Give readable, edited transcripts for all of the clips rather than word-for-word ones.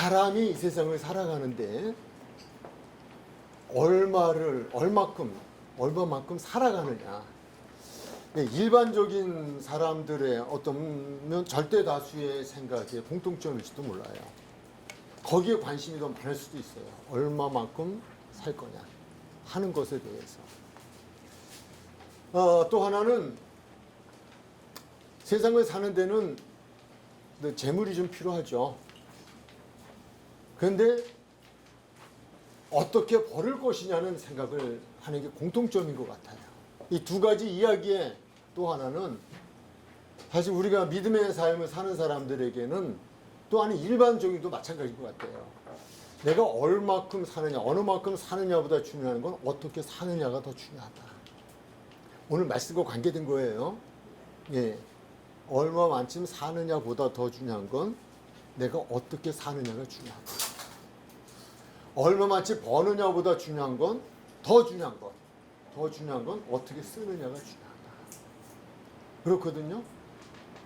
사람이 이 세상을 살아가는데 얼마만큼 살아가느냐. 일반적인 사람들의 어떤 절대 다수의 생각에 공통점일지도 몰라요. 거기에 관심이 더 많을 수도 있어요. 얼마만큼 살 거냐 하는 것에 대해서. 또 하나는 세상을 사는 데는 재물이 좀 필요하죠. 그런데 어떻게 벌을 것이냐는 생각을 하는 게 공통점인 것 같아요. 이 두 가지 이야기에 또 하나는 사실 우리가 믿음의 삶을 사는 사람들에게는 또 아니 일반적인도 마찬가지인 것 같아요. 내가 얼마큼 사느냐, 어느 만큼 사느냐보다 중요한 건 어떻게 사느냐가 더 중요하다. 오늘 말씀과 관계된 거예요. 예, 얼마만큼 사느냐보다 더 중요한 건 내가 어떻게 사느냐가 중요하다. 얼마만큼 버느냐보다 중요한 건 더 중요한 건 어떻게 쓰느냐가 중요하다. 그렇거든요.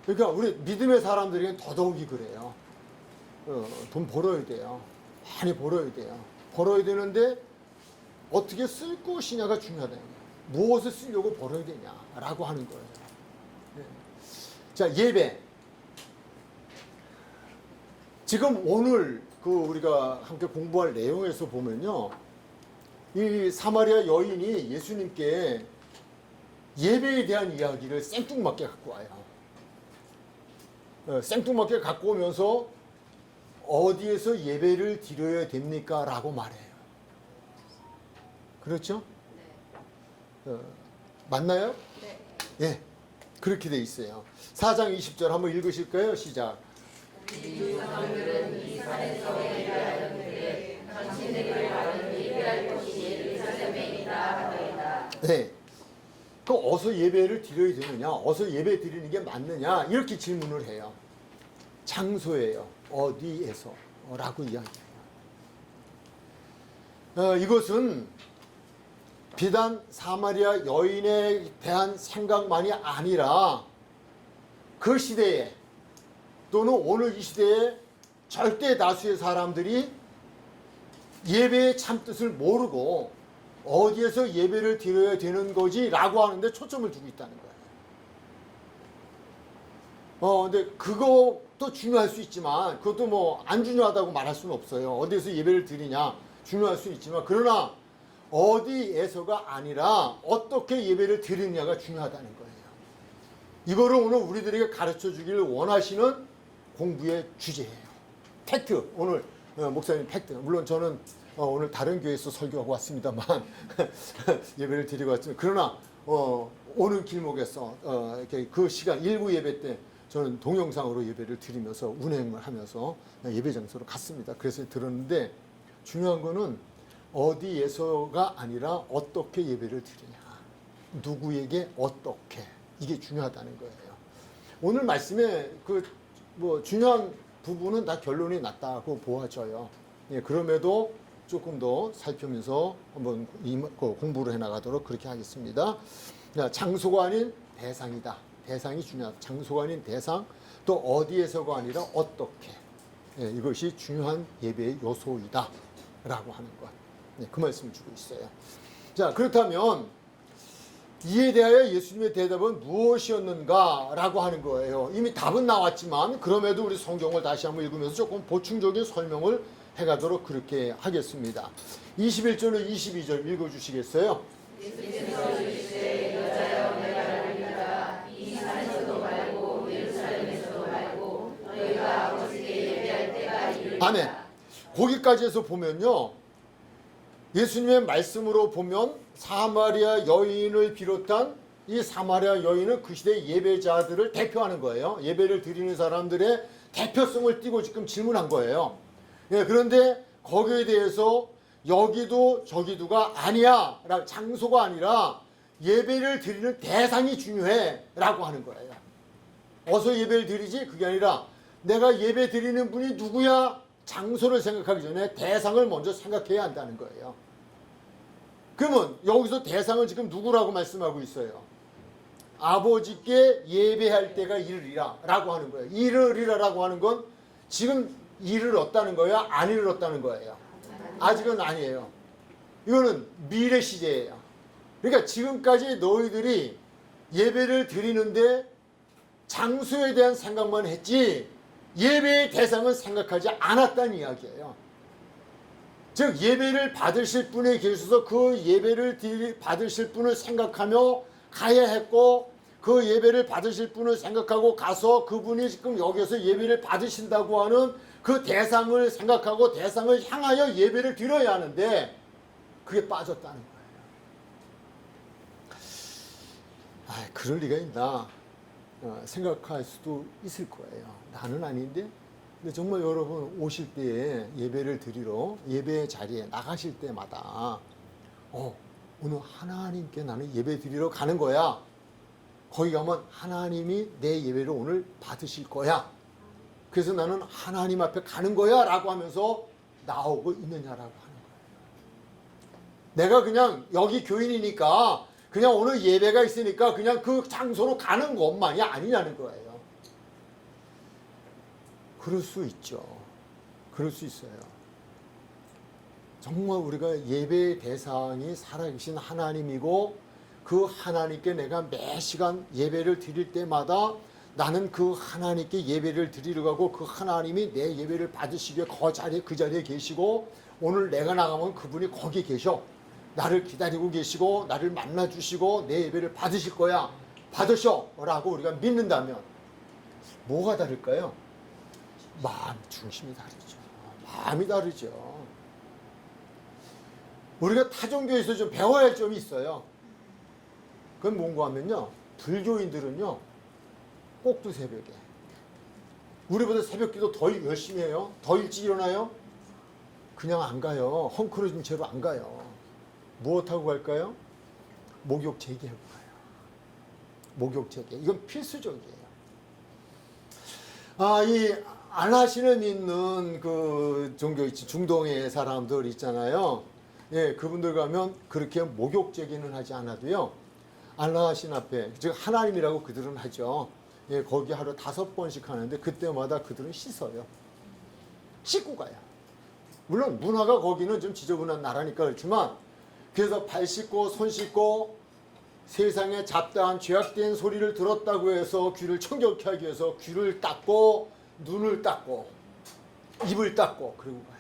그러니까 우리 믿음의 사람들에게는 더더욱이 그래요. 돈 벌어야 돼요. 많이 벌어야 돼요. 벌어야 되는데 어떻게 쓸 것이냐가 중요하다. 무엇을 쓰려고 벌어야 되냐라고 하는 거예요. 네. 자, 예배. 지금 오늘 우리가 함께 공부할 내용에서 보면요, 이 사마리아 여인이 예수님께 예배에 대한 이야기를 생뚱맞게 갖고 와요. 생뚱맞게 갖고 오면서 어디에서 예배를 드려야 됩니까? 라고 말해요. 그렇죠? 네. 맞나요? 네. 예, 그렇게 돼 있어요. 4장 20절 한번 읽으실까요? 시작. 우리 주 사람들은 이 산에서 예배하였는데 당신에게 가는 예배할 곳이 예루살렘에 있다 하더이다. 네. 그 어서 예배를 드려야 되느냐? 어서 예배 드리는 게 맞느냐? 이렇게 질문을 해요. 장소예요. 어디에서? 라고 이야기해요. 이것은 비단 사마리아 여인에 대한 생각만이 아니라 그 시대에 또는 오늘 이 시대에 절대 다수의 사람들이 예배의 참뜻을 모르고 어디에서 예배를 드려야 되는 거지 라고 하는데 초점을 두고 있다는 거예요. 근데 그것도 중요할 수 있지만 그것도 뭐 안 중요하다고 말할 수는 없어요. 어디에서 예배를 드리냐 중요할 수 있지만 그러나 어디에서가 아니라 어떻게 예배를 드리느냐가 중요하다는 거예요. 이거를 오늘 우리들에게 가르쳐 주기를 원하시는 공부의 주제예요. 팩트. 오늘 목사님 팩트. 물론 저는 오늘 다른 교회에서 설교하고 왔습니다만 예배를 드리고 왔지만 그러나 오는 길목에서 이렇게 그 시간 일부 예배 때 저는 동영상으로 예배를 드리면서 운행을 하면서 예배 장소로 갔습니다. 그래서 들었는데 중요한 거는 어디에서가 아니라 어떻게 예배를 드리냐. 누구에게 어떻게. 이게 중요하다는 거예요. 오늘 말씀에 중요한 부분은 다 결론이 났다고 보아져요. 예, 그럼에도 조금 더 살피면서 한번 공부를 해나가도록 그렇게 하겠습니다. 장소가 아닌 대상이다. 대상이 중요하다. 장소가 아닌 대상, 또 어디에서가 아니라 어떻게. 예, 이것이 중요한 예배의 요소이다. 라고 하는 것. 예, 그 말씀을 주고 있어요. 자, 그렇다면 이에 대하여 예수님의 대답은 무엇이었는가? 라고 하는 거예요. 이미 답은 나왔지만 그럼에도 우리 성경을 다시 한번 읽으면서 조금 보충적인 설명을 해가도록 그렇게 하겠습니다. 21절로 22절 읽어주시겠어요? 예수께서 이르시되 여자여 내가 알리라 이 산에서도 말고 예루살렘에서도 말고 너희가 아버지께 예배할 때가 이르리라. 아멘. 거기까지 해서 보면요, 예수님의 말씀으로 보면 사마리아 여인을 비롯한 이 사마리아 여인은 그 시대 예배자들을 대표하는 거예요. 예배를 드리는 사람들의 대표성을 띠고 지금 질문한 거예요. 예, 그런데 거기에 대해서 여기도 저기도가 아니야. 장소가 아니라 예배를 드리는 대상이 중요해. 라고 하는 거예요. 어서 예배를 드리지? 그게 아니라 내가 예배 드리는 분이 누구야? 장소를 생각하기 전에 대상을 먼저 생각해야 한다는 거예요. 그러면 여기서 대상은 지금 누구라고 말씀하고 있어요? 아버지께 예배할 때가 이르리라 라고 하는 거예요. 이르리라 라고 하는 건 지금 이르렀다는 거야? 안 이르렀다는 거예요? 아직은 아니에요. 이거는 미래 시제예요. 그러니까 지금까지 너희들이 예배를 드리는데 장소에 대한 생각만 했지 예배의 대상은 생각하지 않았다는 이야기예요. 즉 예배를 받으실 분에 계셔서 그 예배를 받으실 분을 생각하며 가야 했고 그 예배를 받으실 분을 생각하고 가서 그분이 지금 여기서 예배를 받으신다고 하는 그 대상을 생각하고 대상을 향하여 예배를 드려야 하는데 그게 빠졌다는 거예요. 그럴 리가 있나 생각할 수도 있을 거예요. 나는 아닌데. 근데 정말 여러분 오실 때에 예배를 드리러 예배 자리에 나가실 때마다 오늘 하나님께 나는 예배 드리러 가는 거야. 거기 가면 하나님이 내 예배를 오늘 받으실 거야. 그래서 나는 하나님 앞에 가는 거야 라고 하면서 나오고 있느냐라고 하는 거예요. 내가 그냥 여기 교인이니까 그냥 오늘 예배가 있으니까 그냥 그 장소로 가는 것만이 아니냐는 거예요. 그럴 수 있죠. 그럴 수 있어요. 정말 우리가 예배의 대상이 살아계신 하나님이고 그 하나님께 내가 매 시간 예배를 드릴 때마다 나는 그 하나님께 예배를 드리러 가고 그 하나님이 내 예배를 받으시기에 그 자리에 계시고 오늘 내가 나가면 그분이 거기에 계셔. 나를 기다리고 계시고 나를 만나 주시고 내 예배를 받으실 거야. 받으셔 라고 우리가 믿는다면 뭐가 다를까요? 마음 중심이 다르죠. 마음이 다르죠. 우리가 타종교에서 좀 배워야 할 점이 있어요. 그건 뭔가 하면요. 불교인들은요. 꼭두 새벽에. 우리보다 새벽기도 더 열심히 해요. 더 일찍 일어나요. 그냥 안 가요. 헝클어진 채로 안 가요. 무엇하고 갈까요? 목욕 재개하고 가요. 목욕 재개. 이건 필수적이에요. 이 안하시는 있는 그 종교 있지 중동의 사람들 있잖아요. 예, 그분들 가면 그렇게 목욕 재개는 하지 않아도요. 안하신 앞에 즉 하나님이라고 그들은 하죠. 예, 거기 하루 5번씩 하는데 그때마다 그들은 씻어요. 씻고 가요. 물론 문화가 거기는 좀 지저분한 나라니까 그렇지만 그래서 발 씻고 손 씻고 세상에 잡다한 죄악된 소리를 들었다고 해서 귀를 청결케 하기 위해서 귀를 닦고 눈을 닦고 입을 닦고 그러고 가요.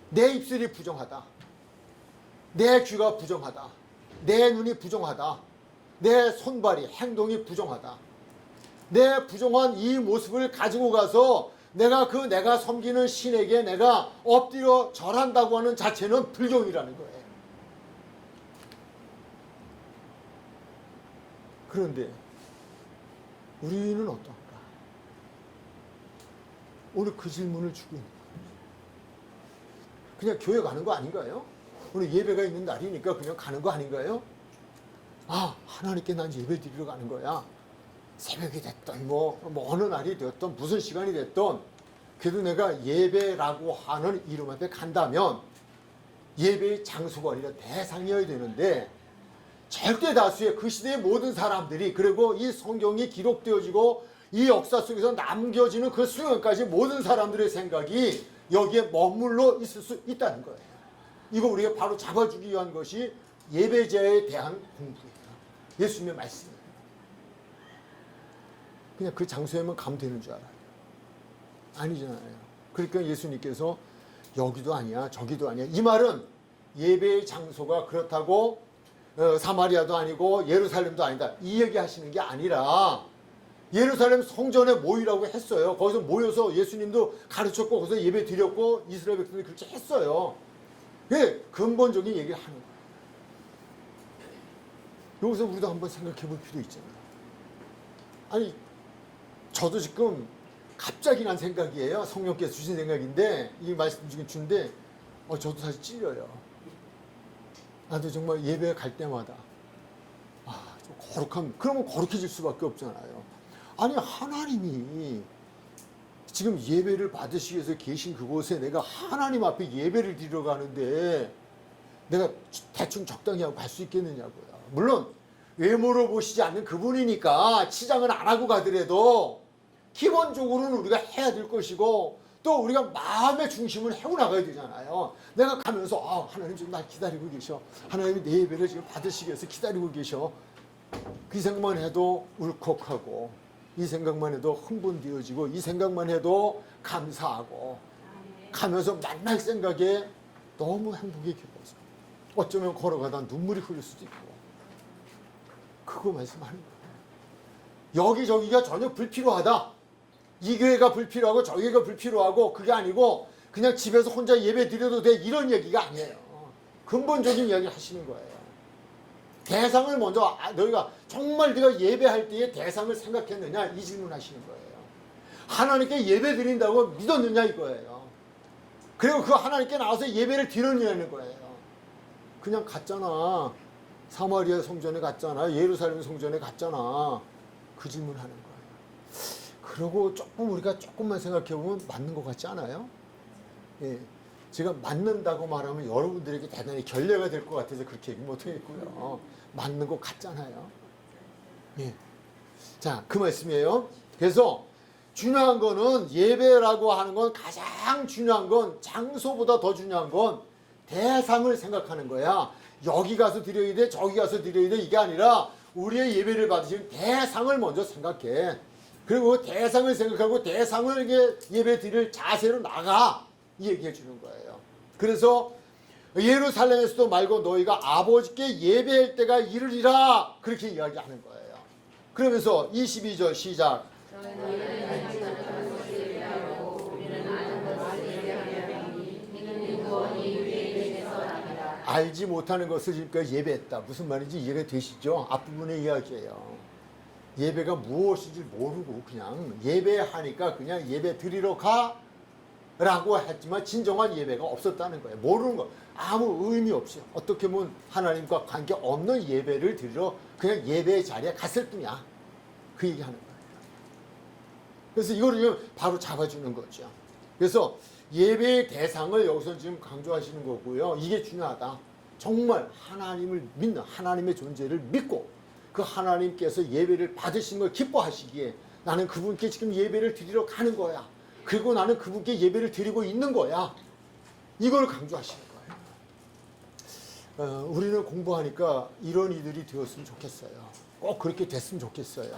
내 입술이 부정하다. 내 귀가 부정하다. 내 눈이 부정하다. 내 손발이 행동이 부정하다. 내 부정한 이 모습을 가지고 가서 내가 섬기는 신에게 내가 엎드려 절한다고 하는 자체는 불경이라는 거예요. 그런데 우리는 어떤가? 오늘 그 질문을 주고 있는 거예요. 그냥 교회 가는 거 아닌가요? 오늘 예배가 있는 날이니까 그냥 가는 거 아닌가요? 하나님께 난 예배 드리러 가는 거야. 새벽이 됐던 뭐 어느 날이 됐던 무슨 시간이 됐던 그래도 내가 예배라고 하는 이름 앞에 간다면 예배의 장소가 아니라 대상이어야 되는데 절대 다수의 그 시대의 모든 사람들이 그리고 이 성경이 기록되어지고 이 역사 속에서 남겨지는 그 수년까지 모든 사람들의 생각이 여기에 머물러 있을 수 있다는 거예요. 이거 우리가 바로 잡아주기 위한 것이 예배자에 대한 공부예요. 예수님의 말씀이에요. 그냥 그 장소에만 가면 되는 줄 알아요. 아니잖아요. 그러니까 예수님께서 여기도 아니야 저기도 아니야. 이 말은 예배의 장소가 그렇다고 사마리아도 아니고 예루살렘도 아니다. 이 얘기 하시는 게 아니라 예루살렘 성전에 모이라고 했어요. 거기서 모여서 예수님도 가르쳤고 거기서 예배 드렸고 이스라엘 백성들이 그렇게 했어요. 그게 근본적인 얘기를 하는 거예요. 여기서 우리도 한번 생각해 볼 필요 있잖아요. 아니 저도 지금 갑자기 난 생각이에요. 성령께서 주신 생각인데 이 말씀 중에 준데 저도 사실 찔려요. 나도 정말 예배 갈 때마다 좀 거룩한 그러면 거룩해질 수밖에 없잖아요. 아니 하나님이 지금 예배를 받으시기 위해서 계신 그곳에 내가 하나님 앞에 예배를 드리러 가는데 내가 대충 적당히 하고 갈 수 있겠느냐고요. 물론 외모로 보시지 않는 그분이니까 치장은 안 하고 가더라도 기본적으로는 우리가 해야 될 것이고 또 우리가 마음의 중심을 해오나가야 되잖아요. 내가 가면서 하나님 지금 날 기다리고 계셔. 하나님이 내 예배를 지금 받으시기 위해서 기다리고 계셔. 그 생각만 해도 울컥하고 이 생각만 해도 흥분되어지고 이 생각만 해도 감사하고 가면서 만날 생각에 너무 행복이 깊어서 어쩌면 걸어가다 눈물이 흐를 수도 있고 그거 말씀하는 거예요. 여기저기가 전혀 불필요하다. 이 교회가 불필요하고 저 교회가 불필요하고 그게 아니고 그냥 집에서 혼자 예배 드려도 돼 이런 얘기가 아니에요. 근본적인 이야기를 하시는 거예요. 대상을 먼저 너희가 정말 네가 예배할 때의 대상을 생각했느냐 이 질문 하시는 거예요. 하나님께 예배 드린다고 믿었느냐 이거예요. 그리고 그 하나님께 나와서 예배를 드렸냐는 거예요. 그냥 갔잖아. 사마리아 성전에 갔잖아. 예루살렘 성전에 갔잖아. 그 질문하는 거예요. 그리고 우리가 조금만 생각해보면 맞는 것 같지 않아요? 예. 제가 맞는다고 말하면 여러분들에게 대단히 결례가 될 것 같아서 그렇게 얘기 못하겠고요. 맞는 것 같잖아요. 예. 자, 그 말씀이에요. 그래서 중요한 거는 예배라고 하는 건 가장 중요한 건 장소보다 더 중요한 건 대상을 생각하는 거야. 여기 가서 드려야 돼, 저기 가서 드려야 돼 이게 아니라 우리의 예배를 받으시는 대상을 먼저 생각해. 그리고 대상을 생각하고 대상을 예배 드릴 자세로 나가 이 얘기해 주는 거예요. 그래서 예루살렘에서도 말고 너희가 아버지께 예배할 때가 이르리라 그렇게 이야기하는 거예요. 그러면서 22절 시작. 알지 못하는 것을 지금까지 예배했다. 무슨 말인지 이해가 되시죠? 앞부분의 이야기예요. 예배가 무엇인지 모르고 그냥 예배하니까 그냥 예배 드리러 가 라고 했지만 진정한 예배가 없었다는 거예요. 모르는 거 아무 의미 없이 어떻게 보면 하나님과 관계없는 예배를 드리러 그냥 예배의 자리에 갔을 뿐이야. 그 얘기하는 거예요. 그래서 이거를 바로 잡아주는 거죠. 그래서 예배의 대상을 여기서 지금 강조하시는 거고요. 이게 중요하다. 정말 하나님을 믿는 하나님의 존재를 믿고 그 하나님께서 예배를 받으신 걸 기뻐하시기에 나는 그분께 지금 예배를 드리러 가는 거야. 그리고 나는 그분께 예배를 드리고 있는 거야. 이걸 강조하시는 거예요. 우리는 공부하니까 이런 이들이 되었으면 좋겠어요. 꼭 그렇게 됐으면 좋겠어요.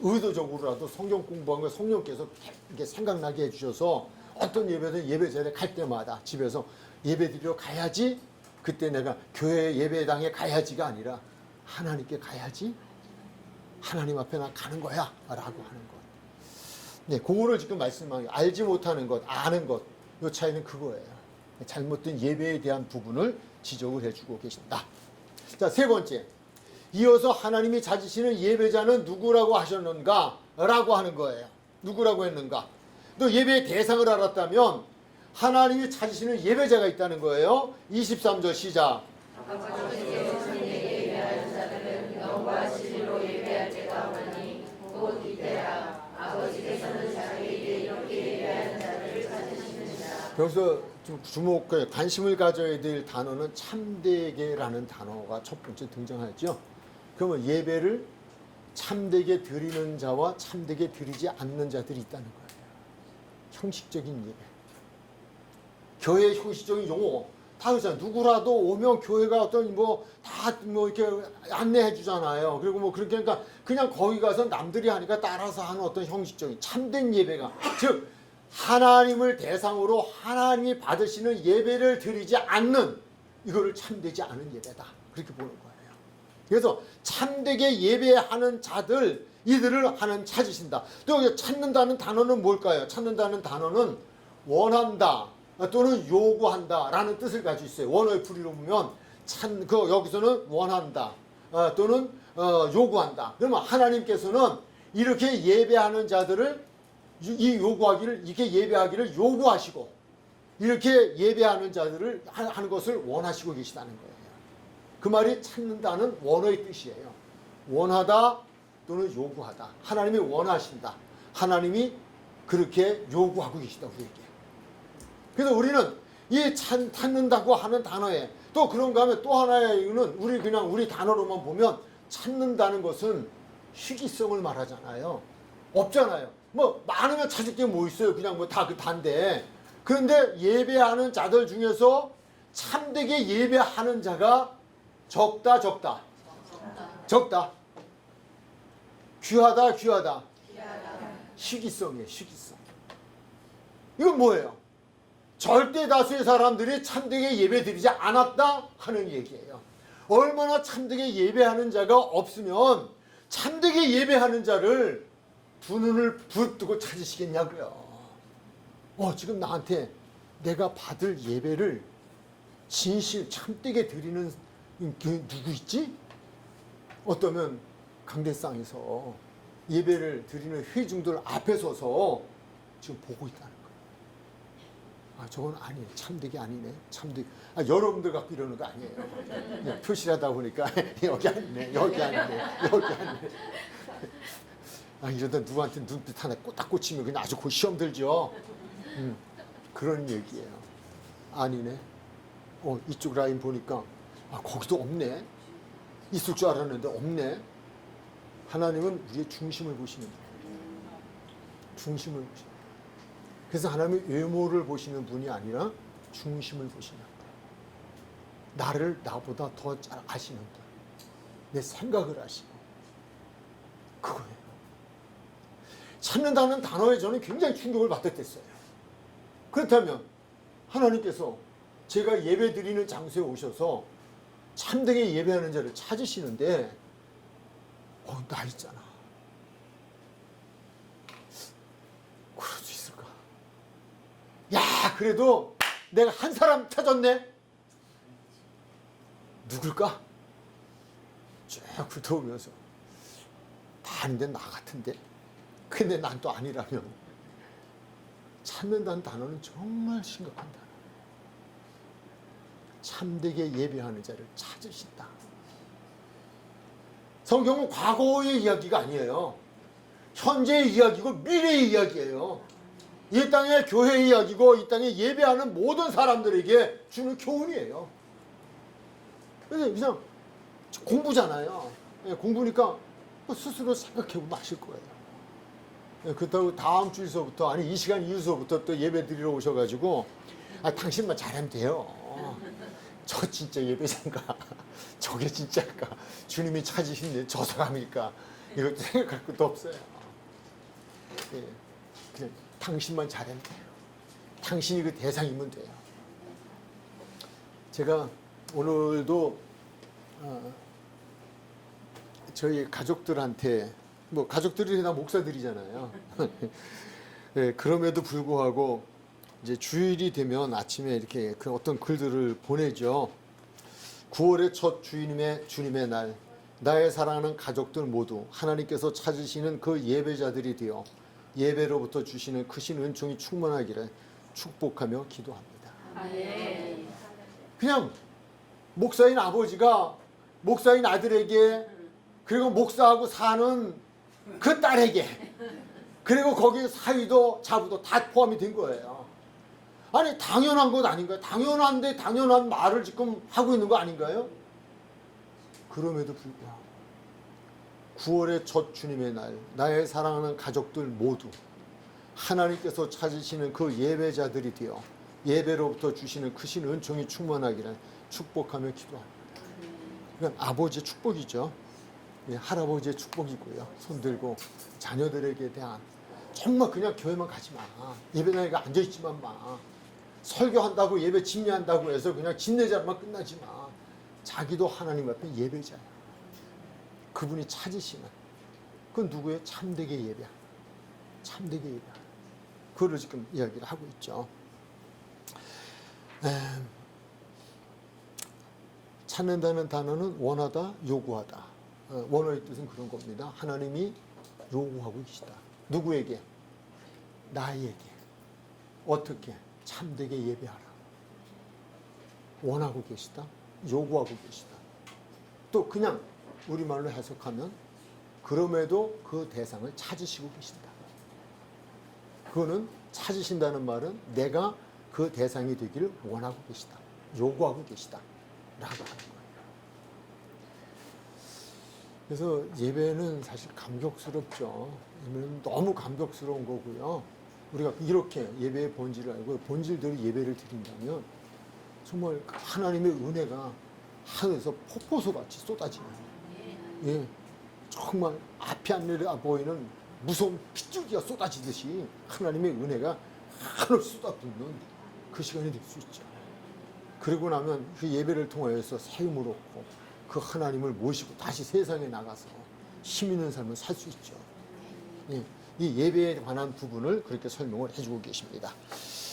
의도적으로라도 성경 공부한 걸 성령께서 이렇게 생각나게 해주셔서 어떤 예배든 예배 자리에 갈 때마다 집에서 예배 드리러 가야지. 그때 내가 교회 예배당에 가야지가 아니라 하나님께 가야지. 하나님 앞에 나 가는 거야 라고 하는 것. 네, 그거를 지금 말씀하는 알지 못하는 것, 아는 것, 이 차이는 그거예요. 잘못된 예배에 대한 부분을 지적을 해주고 계신다. 자, 세 번째. 이어서 하나님이 찾으시는 예배자는 누구라고 하셨는가? 라고 하는 거예요. 누구라고 했는가? 또 예배의 대상을 알았다면 하나님이 찾으시는 예배자가 있다는 거예요. 23절 시작. 여기서 좀 관심을 가져야 될 단어는 참되게라는 단어가 첫 번째 등장하죠. 그러면 예배를 참되게 드리는 자와 참되게 드리지 않는 자들이 있다는 거예요. 형식적인 예배. 교회의 형식적인 용어 다 그렇잖아요. 누구라도 오면 교회가 어떤 다 이렇게 안내해 주잖아요. 그리고 그러니까 그냥 거기 가서 남들이 하니까 따라서 하는 어떤 형식적인 참된 예배가 즉 하나님을 대상으로 하나님이 받으시는 예배를 드리지 않는 이거를 참되지 않은 예배다. 그렇게 보는 거예요. 그래서 참되게 예배하는 자들 이들을 하나님 찾으신다. 또 찾는다는 단어는 뭘까요? 찾는다는 단어는 원한다 또는 요구한다 라는 뜻을 가지고 있어요. 원어의 풀이로 보면 여기서는 원한다 또는 요구한다. 그러면 하나님께서는 이렇게 예배하는 자들을 이렇게 예배하기를 요구하시고 이렇게 예배하는 자들을 하는 것을 원하시고 계시다는 거예요. 그 말이 찾는다는 원어의 뜻이에요. 원하다 또는 요구하다. 하나님이 원하신다. 하나님이 그렇게 요구하고 계시다 우리에게. 그래서 우리는 이 찾는다고 하는 단어에 또 그런가 하면 또 하나의 이유는 우리 단어로만 보면 찾는다는 것은 희귀성을 말하잖아요. 없잖아요. 뭐 많으면 찾을 게 뭐 있어요. 그냥 뭐 다 그 단데. 그런데 예배하는 자들 중에서 참되게 예배하는 자가 적다. 귀하다. 시기성이에요. 시기성. 이건 뭐예요? 절대 다수의 사람들이 참되게 예배드리지 않았다 하는 얘기예요. 얼마나 참되게 예배하는 자가 없으면 참되게 예배하는 자를 두 눈을 붙들고 찾으시겠냐고요. 지금 나한테 내가 받을 예배를 진실 참되게 드리는 게 누구 있지? 어떠면 강대상에서 예배를 드리는 회중들 앞에 서서 지금 보고 있다는 거예요. 저건 아니에요. 참되게 아니네. 참되게. 여러분들 갖고 이러는 거 아니에요. 그냥 표시하다 보니까 여기 아니네. 이러다 누구한테 눈빛 하나 딱 꽂히면 그냥 아주 곧 시험 들죠. 그런 얘기예요. 아니네. 이쪽 라인 보니까 거기도 없네. 있을 줄 알았는데 없네. 하나님은 우리의 중심을 보시는 분이에요. 중심을 보시는 분이에요. 그래서 하나님은 외모를 보시는 분이 아니라 중심을 보시는 분. 나를 나보다 더 잘 아시는 분. 내 생각을 아시고. 그거예요. 찾는다는 단어에 저는 굉장히 충격을 받았댔어요. 그렇다면 하나님께서 제가 예배 드리는 장소에 오셔서 참되게 예배하는 자를 찾으시는데 나 있잖아. 그럴 수 있을까? 야, 그래도 내가 한 사람 찾았네. 누굴까? 쭉 훑어오면서 다 아닌데 나 같은데. 근데 난 또 아니라면 찾는다는 단어는 정말 심각한 단어. 참되게 예배하는 자를 찾으신다. 성경은 과거의 이야기가 아니에요. 현재의 이야기고 미래의 이야기예요. 이 땅의 교회의 이야기고 이 땅에 예배하는 모든 사람들에게 주는 교훈이에요. 그래서 그냥 공부잖아요. 공부니까 스스로 생각해보면 아실 거예요. 그렇다고 다음 주에서부터 아니 이 시간 이후서부터 또 예배 드리러 오셔가지고 당신만 잘하면 돼요. 저 진짜 예배자인가? 저게 진짜일까? 주님이 찾으신 저 사람일까? 이것도 생각할 것도 없어요. 그냥 당신만 잘하면 돼요. 당신이 그 대상이면 돼요. 제가 오늘도 저희 가족들한테 뭐 가족들이 다 목사들이잖아요. 그럼에도 불구하고 이제 주일이 되면 아침에 이렇게 그 어떤 글들을 보내죠. 9월의 첫 주님의 날, 나의 사랑하는 가족들 모두 하나님께서 찾으시는 그 예배자들이 되어 예배로부터 주시는 크신 은총이 충만하기를 축복하며 기도합니다. 그냥 목사인 아버지가 목사인 아들에게 그리고 목사하고 사는 그 딸에게 그리고 거기 사위도 자부도 다 포함이 된 거예요. 아니 당연한 것 아닌가요? 당연한데 당연한 말을 지금 하고 있는 거 아닌가요? 그럼에도 불구하고 9월의 첫 주님의 날 나의 사랑하는 가족들 모두 하나님께서 찾으시는 그 예배자들이 되어 예배로부터 주시는 크신 은총이 충만하기를 축복하며 기도합니다. 이건 아버지의 축복이죠. 할아버지의 축복이고요. 손들고 자녀들에게 대한 정말 그냥 교회만 가지 마. 예배당에 앉아있지만 마. 설교한다고 예배 집례한다고 해서 그냥 집례자로만 끝나지 마. 자기도 하나님 앞에 예배자야. 그분이 찾으시는 그건 누구의 참되게 예배. 참되게 예배. 그거를 지금 이야기를 하고 있죠. 찾는다는 단어는 원하다, 요구하다. 원어의 뜻은 그런 겁니다. 하나님이 요구하고 계시다. 누구에게? 나에게. 어떻게? 참되게 예배하라. 원하고 계시다. 요구하고 계시다. 또 그냥 우리말로 해석하면 그럼에도 그 대상을 찾으시고 계신다. 그거는 찾으신다는 말은 내가 그 대상이 되기를 원하고 계시다. 요구하고 계시다. 라고 하는 그래서 예배는 사실 감격스럽죠. 예배는 너무 감격스러운 거고요. 우리가 이렇게 예배의 본질을 알고 본질대로 예배를 드린다면 정말 하나님의 은혜가 하늘에서 폭포수 같이 쏟아지는, 예, 정말 앞이 안 내려 보이는 무서운 핏줄기가 쏟아지듯이 하나님의 은혜가 하늘 쏟아붓는 그 시간이 될 수 있죠. 그러고 나면 그 예배를 통하여서 새 힘을 얻고 그 하나님을 모시고 다시 세상에 나가서 힘 있는 삶을 살 수 있죠. 예, 이 예배에 관한 부분을 그렇게 설명을 해주고 계십니다.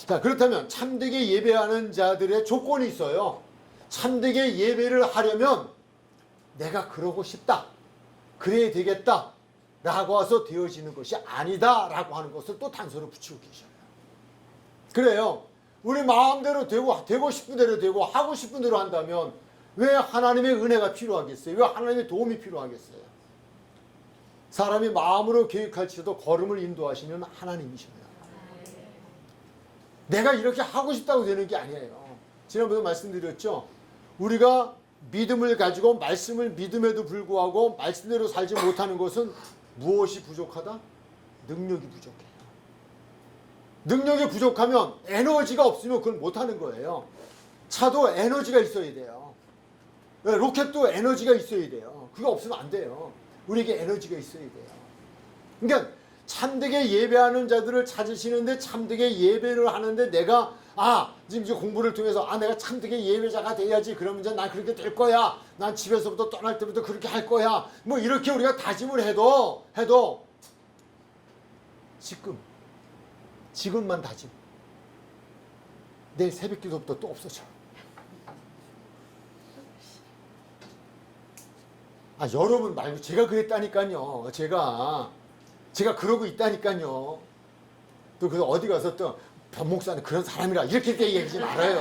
자, 그렇다면 참되게 예배하는 자들의 조건이 있어요. 참되게 예배를 하려면 내가 그러고 싶다, 그래야 되겠다 라고 해서 되어지는 것이 아니다 라고 하는 것을 또 단서를 붙이고 계셔요. 그래요. 우리 마음대로 되고 싶은 대로 되고 하고 싶은 대로 한다면 왜 하나님의 은혜가 필요하겠어요? 왜 하나님의 도움이 필요하겠어요? 사람이 마음으로 계획할지라도 걸음을 인도하시는 하나님이셔요. 내가 이렇게 하고 싶다고 되는 게 아니에요. 지난번에 말씀드렸죠. 우리가 믿음을 가지고 말씀을 믿음에도 불구하고 말씀대로 살지 못하는 것은 무엇이 부족하다? 능력이 부족해요. 능력이 부족하면 에너지가 없으면 그걸 못하는 거예요. 차도 에너지가 있어야 돼요. 로켓도 에너지가 있어야 돼요. 그게 없으면 안 돼요. 우리에게 에너지가 있어야 돼요. 그러니까 참되게 예배하는 자들을 찾으시는데 참되게 예배를 하는데 내가 지금 이제 공부를 통해서 내가 참되게 예배자가 돼야지. 그러면 이제 난 그렇게 될 거야. 난 집에서부터 떠날 때부터 그렇게 할 거야. 뭐 이렇게 우리가 다짐을 해도 지금만 다짐. 내일 새벽 기도부터 또 없어져. 여러분 말고 제가 그랬다니까요. 제가 그러고 있다니까요. 또 그래서 어디 가서 또 변목사는 그런 사람이라 이렇게 얘기하지 말아요.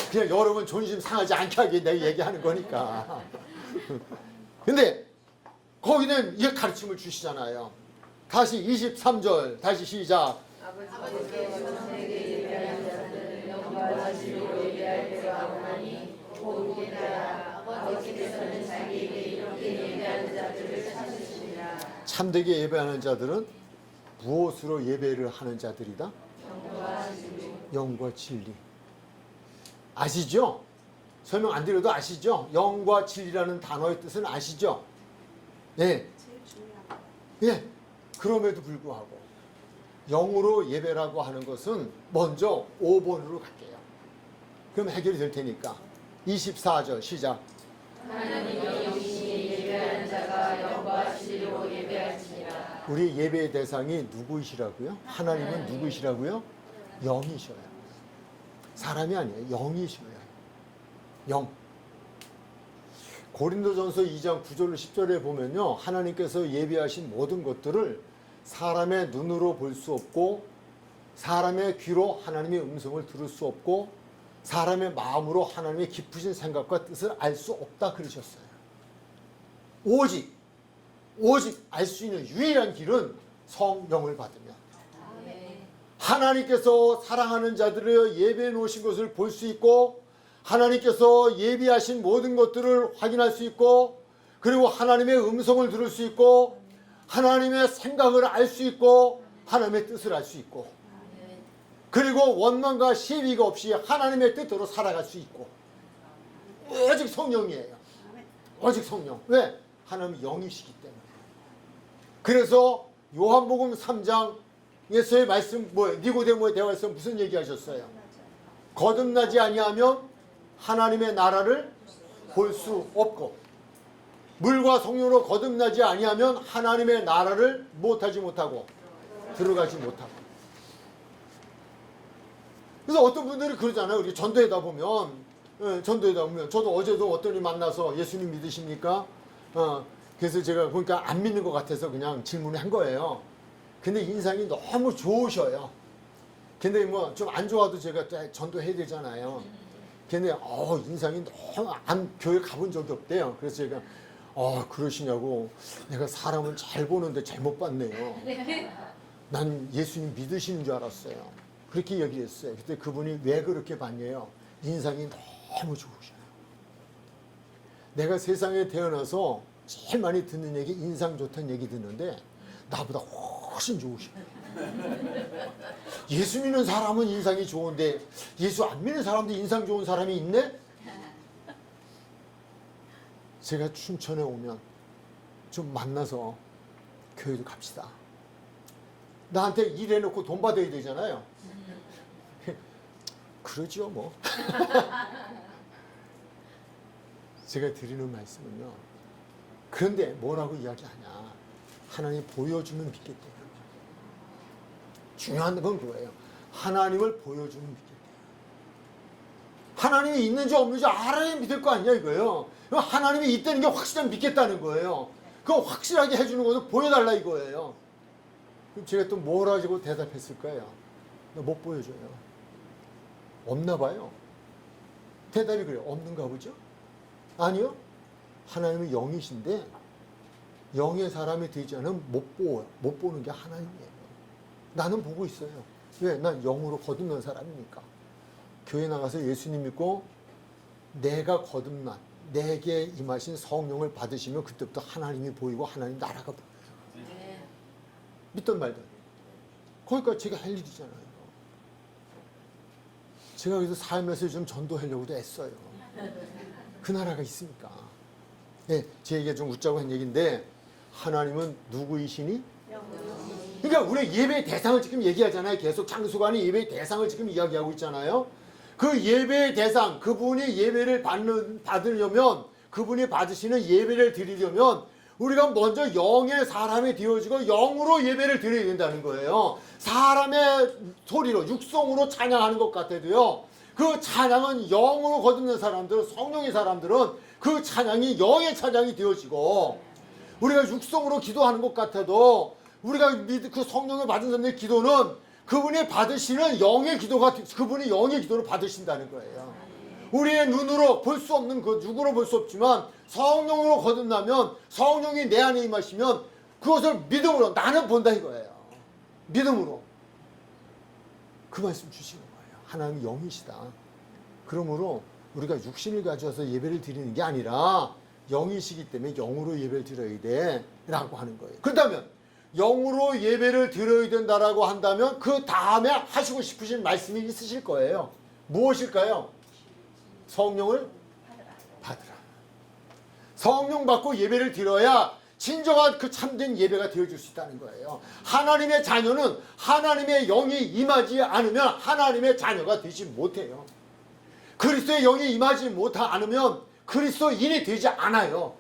그냥 여러분 존심 상하지 않게 하게 내가 얘기하는 거니까. 근데 거기는 이 가르침을 주시잖아요. 다시 23절 다시 시작. 아버지께서 참되게 예배하는 자들을 영광과 진리로 예배할 때가 오나니 곧 우리나라 아버지께서는 자기에게 이렇게 예배하는 자들을 찾으시리라. 참되게 예배하는 자들은 무엇으로 예배를 하는 자들이다? 영과 진리. 아시죠? 설명 안 드려도 아시죠? 영과 진리라는 단어의 뜻은 아시죠? 예. 예. 그럼에도 불구하고 영으로 예배라고 하는 것은 먼저 5번으로 갈게요. 그럼 해결이 될 테니까 24절 시작. 하나님이 영이시니 예배하는 자가 영과 진리로 예배할지니라. 우리 예배의 대상이 누구이시라고요? 하나님은 누구이시라고요? 영이셔요. 사람이 아니에요. 영이셔요. 영. 고린도전서 2장 9절 10절에 보면요. 하나님께서 예비하신 모든 것들을 사람의 눈으로 볼 수 없고 사람의 귀로 하나님의 음성을 들을 수 없고 사람의 마음으로 하나님의 깊으신 생각과 뜻을 알 수 없다 그러셨어요. 오직 알 수 있는 유일한 길은 성령을 받으면 하나님께서 사랑하는 자들을 예배해 놓으신 것을 볼 수 있고 하나님께서 예비하신 모든 것들을 확인할 수 있고 그리고 하나님의 음성을 들을 수 있고 하나님의 생각을 알 수 있고 하나님의 뜻을 알 수 있고 그리고 원망과 시비가 없이 하나님의 뜻대로 살아갈 수 있고 오직 성령이에요. 오직 성령. 왜? 하나님이 영이시기 때문에. 그래서 요한복음 3장에서의 말씀 니고데모의 대화에서 무슨 얘기하셨어요? 거듭나지 아니하면 하나님의 나라를 볼 수 없고 물과 성령으로 거듭나지 아니하면 하나님의 나라를 못하고 들어가지 못하고. 그래서 어떤 분들이 그러잖아요. 우리 전도회다 보면 저도 어제도 어떤 분이 만나서 예수님 믿으십니까? 그래서 제가 보니까 안 믿는 것 같아서 그냥 질문한 거예요. 근데 인상이 너무 좋으셔요. 근데 뭐 좀 안 좋아도 제가 전도해야 되잖아요. 근데 인상이 너무 교회 가본 적이 없대요. 그래서 제가 그러시냐고. 내가 사람은 잘 보는데 잘못 봤네요. 난 예수님 믿으시는 줄 알았어요. 그렇게 얘기했어요. 그때 그분이 왜 그렇게 봤냐요. 인상이 너무 좋으셔요. 내가 세상에 태어나서 제일 많이 듣는 얘기 인상 좋다는 얘기 듣는데 나보다 훨씬 좋으셔. 예수 믿는 사람은 인상이 좋은데 예수 안 믿는 사람도 인상 좋은 사람이 있네? 제가 춘천에 오면 좀 만나서 교회도 갑시다. 나한테 일해놓고 돈 받아야 되잖아요. 그러죠 뭐. 제가 드리는 말씀은요. 그런데 뭐라고 이야기하냐. 하나님 보여주면 믿겠대요. 중요한 건 그거예요. 하나님을 보여주면 믿겠대요. 하나님이 있는지 없는지 알아야 믿을 거 아니냐 이거예요. 하나님이 있다는 게 확실하면 믿겠다는 거예요. 그거 확실하게 해주는 것을 보여달라 이거예요. 그럼 제가 또 뭘 가지고 대답했을까요? 못 보여줘요. 없나 봐요. 대답이 그래요. 없는가 보죠? 아니요. 하나님은 영이신데 영의 사람이 되지 않으면 못 보는 게 하나님이에요. 나는 보고 있어요. 왜? 난 영으로 거듭난 사람이니까. 교회 나가서 예수님 믿고 내가 거듭난 내게 임하신 성령을 받으시면 그때부터 하나님이 보이고 하나님 나라가 보여요. 네. 믿던 말든. 거기까지 제가 할 일이잖아요. 제가 그래서 삶에서 좀 전도하려고도 애써요. 그 나라가 있으니까. 네, 제 얘기가 좀 웃자고 한 얘기인데 하나님은 누구이시니? 그러니까 우리 예배의 대상을 지금 얘기하잖아요. 계속 장수관이 예배의 대상을 지금 이야기하고 있잖아요. 그 예배의 대상, 그분이 예배를 받으려면 그분이 받으시는 예배를 드리려면 우리가 먼저 영의 사람이 되어지고 영으로 예배를 드려야 된다는 거예요. 사람의 소리로 육성으로 찬양하는 것 같아도요. 그 찬양은 영으로 거듭난 사람들은 성령의 사람들은 그 찬양이 영의 찬양이 되어지고 우리가 육성으로 기도하는 것 같아도 우리가 그 성령을 받은 사람의 기도는 그분이 받으시는 영의 기도가 그분이 영의 기도를 받으신다는 거예요. 우리의 눈으로 볼 수 없는 그 육으로 볼 수 없지만 성령으로 거듭나면 성령이 내 안에 임하시면 그것을 믿음으로 나는 본다 이거예요. 믿음으로 그 말씀 주시는 거예요. 하나님이 영이시다. 그러므로 우리가 육신을 가져와서 예배를 드리는 게 아니라 영이시기 때문에 영으로 예배를 드려야 돼 라고 하는 거예요. 그렇다면 영으로 예배를 드려야 된다라고 한다면 그 다음에 하시고 싶으신 말씀이 있으실 거예요. 무엇일까요? 성령을 받으라. 성령 받고 예배를 드려야 진정한 그 참된 예배가 되어줄 수 있다는 거예요. 하나님의 자녀는 하나님의 영이 임하지 않으면 하나님의 자녀가 되지 못해요. 그리스도의 영이 임하지 않으면 그리스도인이 되지 않아요.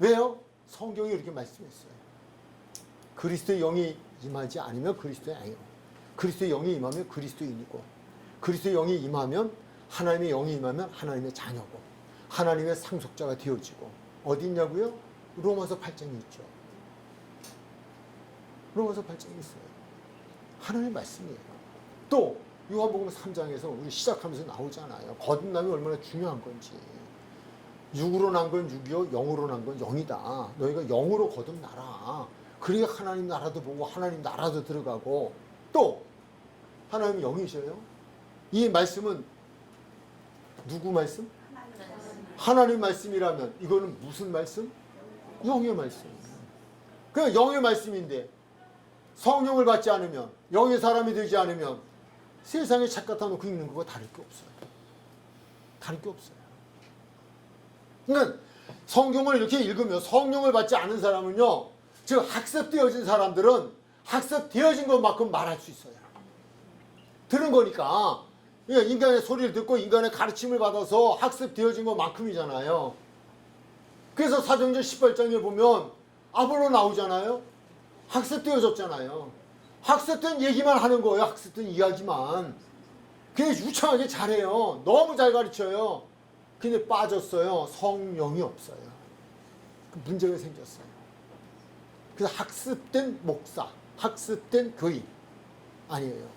왜요? 성경이 이렇게 말씀했어요. 그리스도의 영이 임하지 않으면 그리스도의 아니에요. 그리스도의 영이 임하면 그리스도인이고 그리스도의 영이 임하면 하나님의 영이 임하면 하나님의 자녀고 하나님의 상속자가 되어지고 어디 있냐고요? 로마서 8장이 있죠. 로마서 8장이 있어요. 하나님의 말씀이에요. 또 요한복음 3장에서 우리 시작하면서 나오잖아요. 거듭남이 얼마나 중요한 건지. 육으로 난 건 육이요 영으로 난 건 영이다. 너희가 영으로 거듭나라. 그래야 하나님 나라도 보고 하나님 나라도 들어가고 또 하나님 영이셔요. 이 말씀은 누구 말씀? 하나님 말씀이라면 이거는 무슨 말씀? 영의 말씀. 그냥 영의 말씀인데 성령을 받지 않으면 영의 사람이 되지 않으면 세상에 책 갖다 놓고 읽는 거가 다를 게 없어요. 다를 게 없어요. 그러니까 성경을 이렇게 읽으면 성령을 받지 않은 사람은요. 즉 학습되어진 사람들은 학습되어진 것만큼 말할 수 있어요. 들은 거니까 인간의 소리를 듣고 인간의 가르침을 받아서 학습되어진 것만큼이잖아요. 그래서 사도행전 18장에 보면 아볼로 나오잖아요. 학습되어졌잖아요. 학습된 얘기만 하는 거예요. 학습된 이야기만. 그냥 유창하게 잘해요. 너무 잘 가르쳐요. 근데 빠졌어요. 성령이 없어요. 문제가 생겼어요. 그래서 학습된 목사, 학습된 교인 아니에요.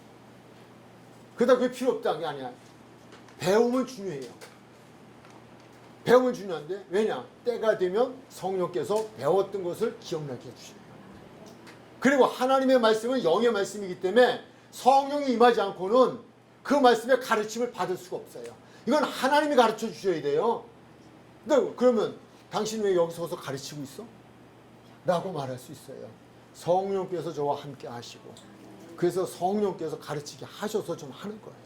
그러다 그게 필요 없다는 게 아니야. 배움은 중요해요. 배움은 중요한데 왜냐? 때가 되면 성령께서 배웠던 것을 기억나게 해주셔요. 그리고 하나님의 말씀은 영의 말씀이기 때문에 성령이 임하지 않고는 그 말씀의 가르침을 받을 수가 없어요. 이건 하나님이 가르쳐 주셔야 돼요. 그러면 당신 왜 여기 서서 가르치고 있어? 라고 말할 수 있어요. 성령께서 저와 함께 하시고, 그래서 성령께서 가르치게 하셔서 좀 하는 거예요.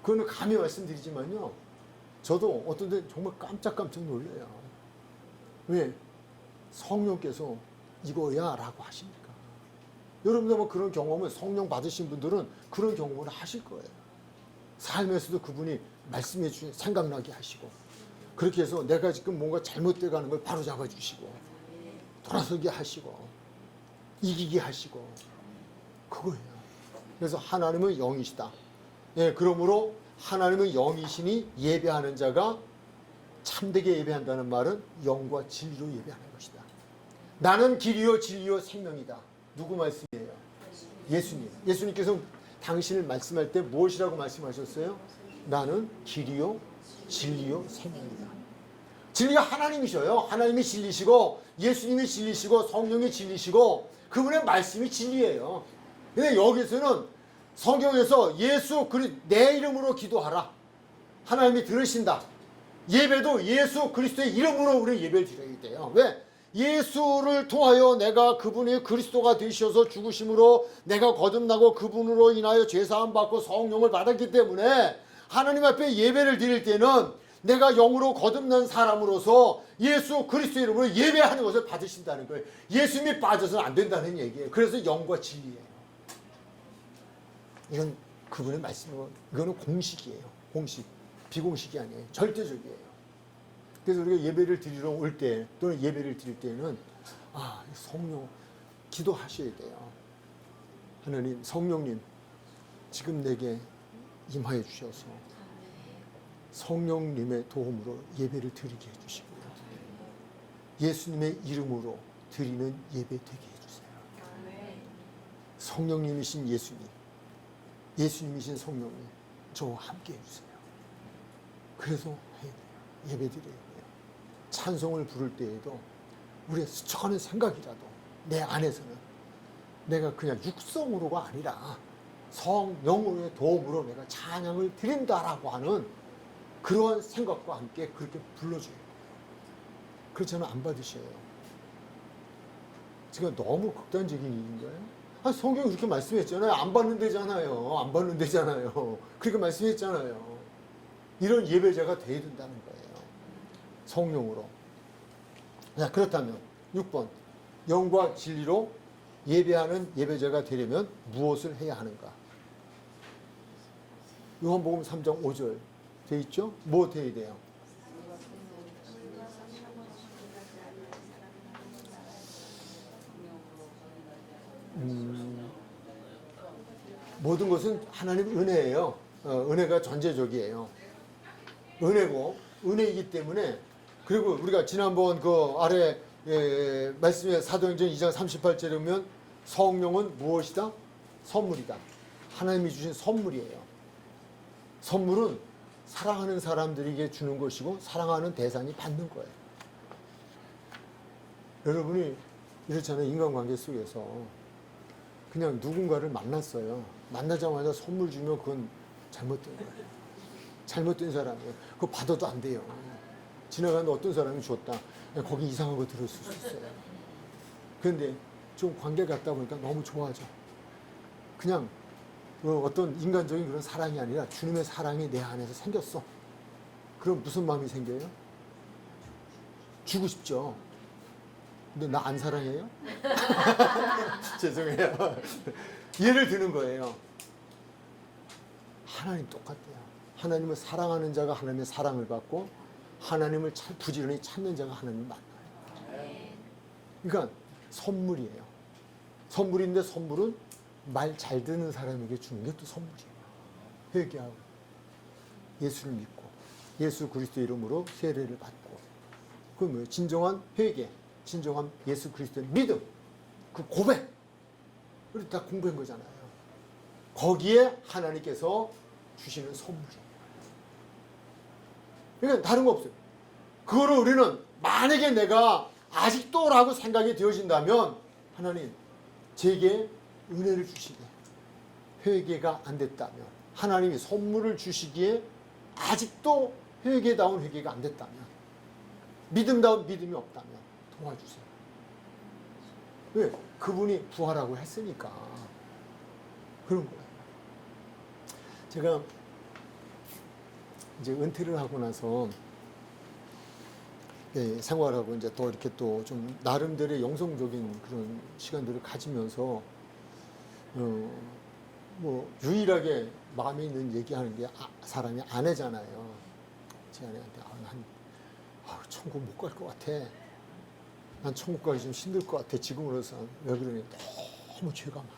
그거는 감히 말씀드리지만요, 저도 어떤 데 정말 깜짝깜짝 놀라요. 왜? 성령께서 이거야 라고 하시니까. 여러분들 뭐 그런 경험은, 성령 받으신 분들은 그런 경험을 하실 거예요. 삶에서도 그분이 말씀해 주신 생각나게 하시고, 그렇게 해서 내가 지금 뭔가 잘못돼 가는 걸 바로 잡아 주시고, 돌아서게 하시고, 이기게 하시고, 그거예요. 그래서 하나님은 영이시다. 예, 그러므로 하나님은 영이시니 예배하는 자가 참되게 예배한다는 말은 영과 진리로 예배하는 것이다. 나는 길이요 진리요 생명이다. 누구 말씀이에요? 예수님. 예수님께서 당신을 말씀할 때 무엇이라고 말씀하셨어요? 나는 길이요 진리요 생명이다. 진리가 하나님이셔요. 하나님이 진리시고, 예수님이 진리시고, 성령이 진리시고, 그분의 말씀이 진리예요. 근데 여기서는 성경에서 예수 내 이름으로 기도하라. 하나님이 들으신다. 예배도 예수 그리스도의 이름으로 우리 예배를 드려야 돼요. 왜? 예수를 통하여 내가 그분이 그리스도가 되셔서 죽으심으로 내가 거듭나고 그분으로 인하여 죄사함 받고 성령을 받았기 때문에 하나님 앞에 예배를 드릴 때는 내가 영으로 거듭난 사람으로서 예수 그리스도 이름으로 예배하는 것을 받으신다는 거예요. 예수님이 빠져서는 안 된다는 얘기예요. 그래서 영과 진리예요. 이건 그분의 말씀이고, 이거는 공식이에요. 공식. 비공식이 아니에요. 절대적이에요. 그래서 우리가 예배를 드리러 올 때, 또는 예배를 드릴 때는 성령 기도하셔야 돼요. 하나님, 성령님 지금 내게 임하여 주셔서 성령님의 도움으로 예배를 드리게 해주시고요. 예수님의 이름으로 드리는 예배 되게 해주세요. 성령님이신 예수님, 예수님이신 성령님, 저와 함께 해주세요. 그래서 해야 돼요. 예배 드려야 돼요. 찬송을 부를 때에도 우리의 스쳐가는 생각이라도 내 안에서는 내가 그냥 육성으로가 아니라 성령으로의 도움으로 내가 찬양을 드린다라고 하는 그러한 생각과 함께 그렇게 불러줘요. 그렇지 않으면 안 받으셔요. 지금 너무 극단적인 일인 거예요. 성경이 그렇게 말씀했잖아요. 안 받는 데잖아요. 안 받는 데잖아요. 그렇게 말씀했잖아요. 이런 예배자가 되어야 된다는 거예요. 성령으로. 자, 그렇다면 6번 영과 진리로 예배하는 예배자가 되려면 무엇을 해야 하는가? 요한복음 3장 5절 돼 있죠? 뭐 돼야 돼요? 모든 것은 하나님 은혜예요. 은혜가 전제적이에요. 은혜고, 은혜이기 때문에, 그리고 우리가 지난번 그 아래 말씀의 사도행전 2장 38절에 보면 성령은 무엇이다? 선물이다. 하나님이 주신 선물이에요. 선물은 사랑하는 사람들에게 주는 것이고 사랑하는 대상이 받는 거예요. 여러분이 이렇잖아요. 인간관계 속에서 그냥 누군가를 만났어요. 만나자마자 선물 주면 그건 잘못된 거예요. 잘못된 사람이에요. 그거 받아도 안 돼요. 지나가는데 어떤 사람이 줬다. 거기 이상한 거 들었을 수 있어요. 그런데 좀 관계 갖다 보니까 너무 좋아져. 그냥 어떤 인간적인 그런 사랑이 아니라 주님의 사랑이 내 안에서 생겼어. 그럼 무슨 마음이 생겨요? 주고 싶죠. 근데 나 안 사랑해요? 죄송해요. 예를 드는 거예요. 하나님 똑같아요. 하나님을 사랑하는 자가 하나님의 사랑을 받고 하나님을 부지런히 찾는 자가 하나님을 만나요. 그러니까 선물이에요. 선물인데 선물은 말 잘 듣는 사람에게 주는 게 또 선물이에요. 회개하고 예수를 믿고 예수 그리스도 이름으로 세례를 받고, 그 뭐예요? 진정한 회개, 진정한 예수 그리스도의 믿음, 그 고백, 우리 다 공부한 거잖아요. 거기에 하나님께서 주시는 선물이에요. 그러니까 다른 거 없어요. 그거를 우리는 만약에 내가 아직도라고 생각이 되어진다면 하나님 제게 은혜를 주시게, 회개가 안 됐다면, 하나님이 선물을 주시기에 아직도 회개다운 회개가 안 됐다면 믿음다운 믿음이 없다면 도와주세요. 왜? 그분이 부활하고 했으니까 그런 거예요. 제가 이제 은퇴를 하고 나서 생활하고 이제 또 이렇게 또 좀 나름대로의 영성적인 그런 시간들을 가지면서 뭐 유일하게 마음에 있는 얘기하는 게 사람이 아내잖아요. 제 아내한테 천국 못 갈 것 같아. 난 천국 가기 좀 힘들 것 같아. 지금으로선. 왜 그러니 너무 죄가 많아.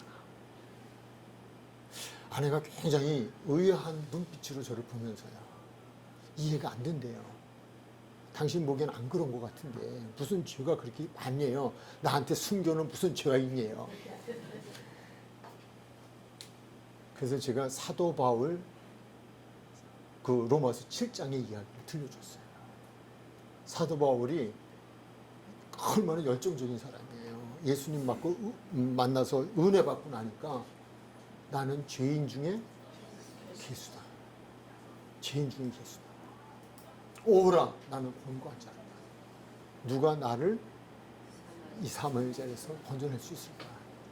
아내가 굉장히 의아한 눈빛으로 저를 보면서요. 이해가 안 된대요. 당신 보기엔 안 그런 것 같은데 무슨 죄가 그렇게 많냐요. 나한테 숨겨놓은 무슨 죄가 있냐요. 그래서 제가 사도 바울 그 로마서 7장의 이야기를 들려줬어요. 사도 바울이 얼마나 열정적인 사람이에요. 예수님 만나서 은혜 받고 나니까 나는 죄인 중에 괴수다. 죄인 중에 괴수다. 오라 나는 권고한 자라. 누가 나를 이 사망의 자리에서 건져낼 수 있을까?